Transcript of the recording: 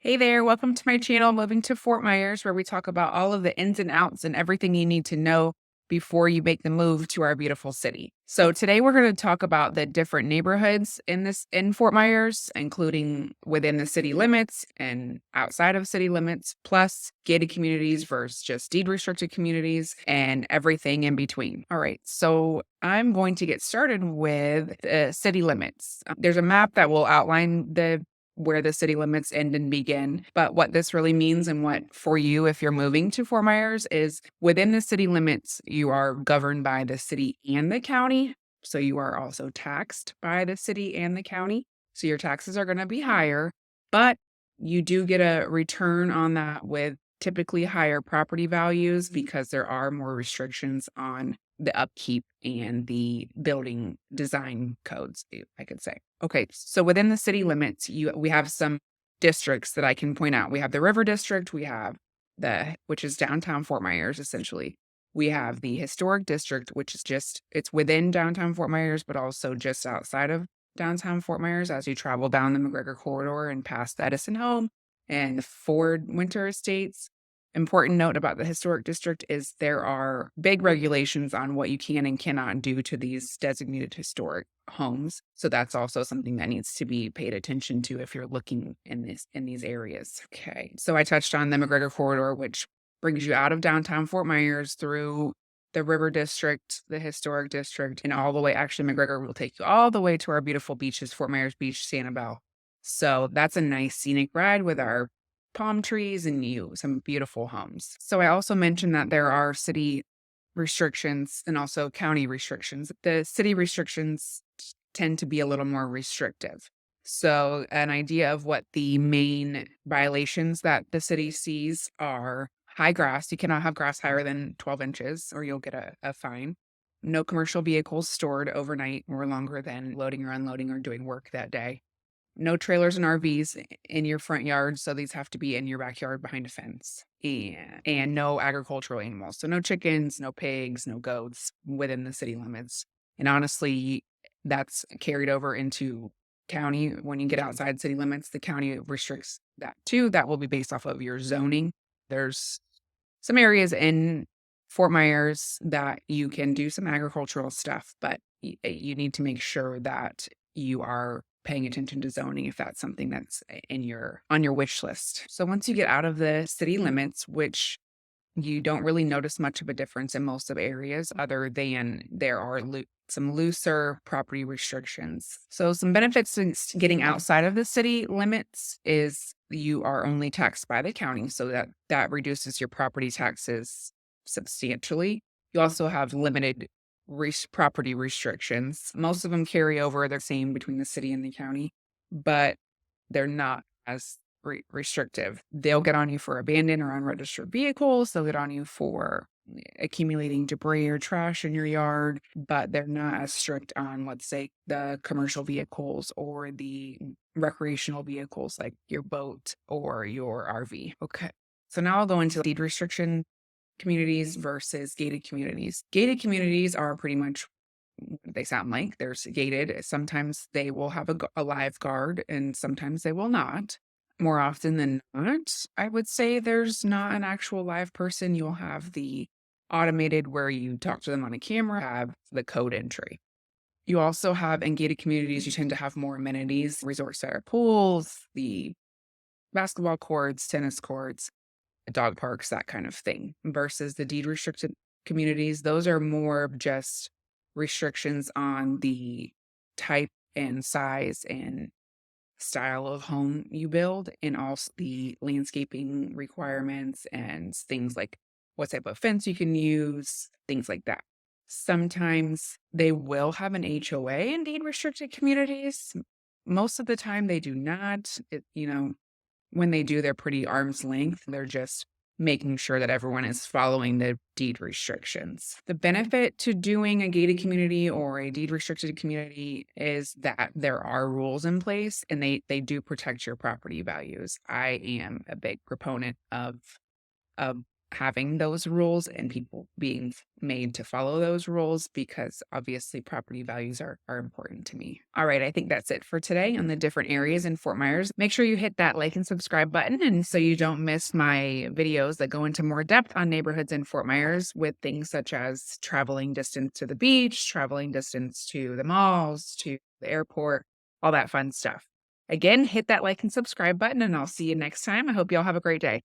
Hey there, welcome to my channel, Moving to Fort Myers, where we talk about all of the ins and outs and everything you need to know before you make the move to our beautiful city. So today we're going to talk about the different neighborhoods in Fort Myers, including within the city limits and outside of city limits, plus gated communities versus just deed restricted communities and everything in between. All right, so I'm going to get started with city limits. There's a map that will outline the where the city limits end and begin. But what this really means and what for you, if you're moving to Fort Myers, is within the city limits, you are governed by the city and the county. So you are also taxed by the city and the county. So your taxes are going to be higher, but you do get a return on that with typically higher property values because there are more restrictions on the upkeep and the building design codes, I could say. Okay, so within the city limits, we have some districts that I can point out. We have the River District, we have which is downtown Fort Myers essentially. We have the Historic District, which is it's within downtown Fort Myers, but also just outside of downtown Fort Myers as you travel down the McGregor corridor and past the Edison home and the Ford Winter Estates. Important note about the historic district is there are big regulations on what you can and cannot do to these designated historic homes. So that's also something that needs to be paid attention to if you're looking in these areas. Okay. So I touched on the McGregor corridor, which brings you out of downtown Fort Myers through the River District, the Historic District, and all the way. Actually, McGregor will take you all the way to our beautiful beaches, Fort Myers Beach, Sanibel. So that's a nice scenic ride with our palm trees and some beautiful homes. So I also mentioned that there are city restrictions and also county restrictions. The city restrictions tend to be a little more restrictive. So an idea of what the main violations that the city sees are high grass. You cannot have grass higher than 12 inches or you'll get a fine. No commercial vehicles stored overnight or longer than loading or unloading or doing work that day. No trailers and RVs in your front yard, so these have to be in your backyard behind a fence. And no agricultural animals. So no chickens, no pigs, no goats within the city limits. And honestly, that's carried over into county. When you get outside city limits, the county restricts that too. That will be based off of your zoning. There's some areas in Fort Myers that you can do some agricultural stuff, but you need to make sure that you are paying attention to zoning if that's something that's on your wish list. So once you get out of the city limits, which you don't really notice much of a difference in most of areas other than there are some looser property restrictions. So some benefits to getting outside of the city limits is you are only taxed by the county, so that reduces your property taxes substantially. You also have limited property restrictions. Most of them carry over, they're the same between the city and the county, but they're not as restrictive. They'll get on you for abandoned or unregistered vehicles. They'll get on you for accumulating debris or trash in your yard, but they're not as strict on, let's say, the commercial vehicles or the recreational vehicles like your boat or your RV. Okay. So now I'll go into deed restriction communities versus gated communities. Gated communities are pretty much what they sound like. There's gated. Sometimes they will have a live guard and sometimes they will not. More often than not, I would say there's not an actual live person. You'll have the automated where you talk to them on a camera, have the code entry. You also have in gated communities, you tend to have more amenities, resort center pools, the basketball courts, tennis courts, dog parks, that kind of thing, versus the deed restricted communities. Those are more of just restrictions on the type and size and style of home you build, and also the landscaping requirements and things like what type of fence you can use, things like that. Sometimes they will have an HOA in deed restricted communities. Most of the time they do not. When they do, they're pretty arm's length. They're just making sure that everyone is following the deed restrictions. The benefit to doing a gated community or a deed restricted community is that there are rules in place and they do protect your property values. I am a big proponent of having those rules and people being made to follow those rules because obviously property values are important to me. All right, I think that's it for today on the different areas in Fort Myers. Make sure you hit that like and subscribe button and so you don't miss my videos that go into more depth on neighborhoods in Fort Myers with things such as traveling distance to the beach, traveling distance to the malls, to the airport, all that fun stuff. Again, hit that like and subscribe button and I'll see you next time. I hope y'all have a great day.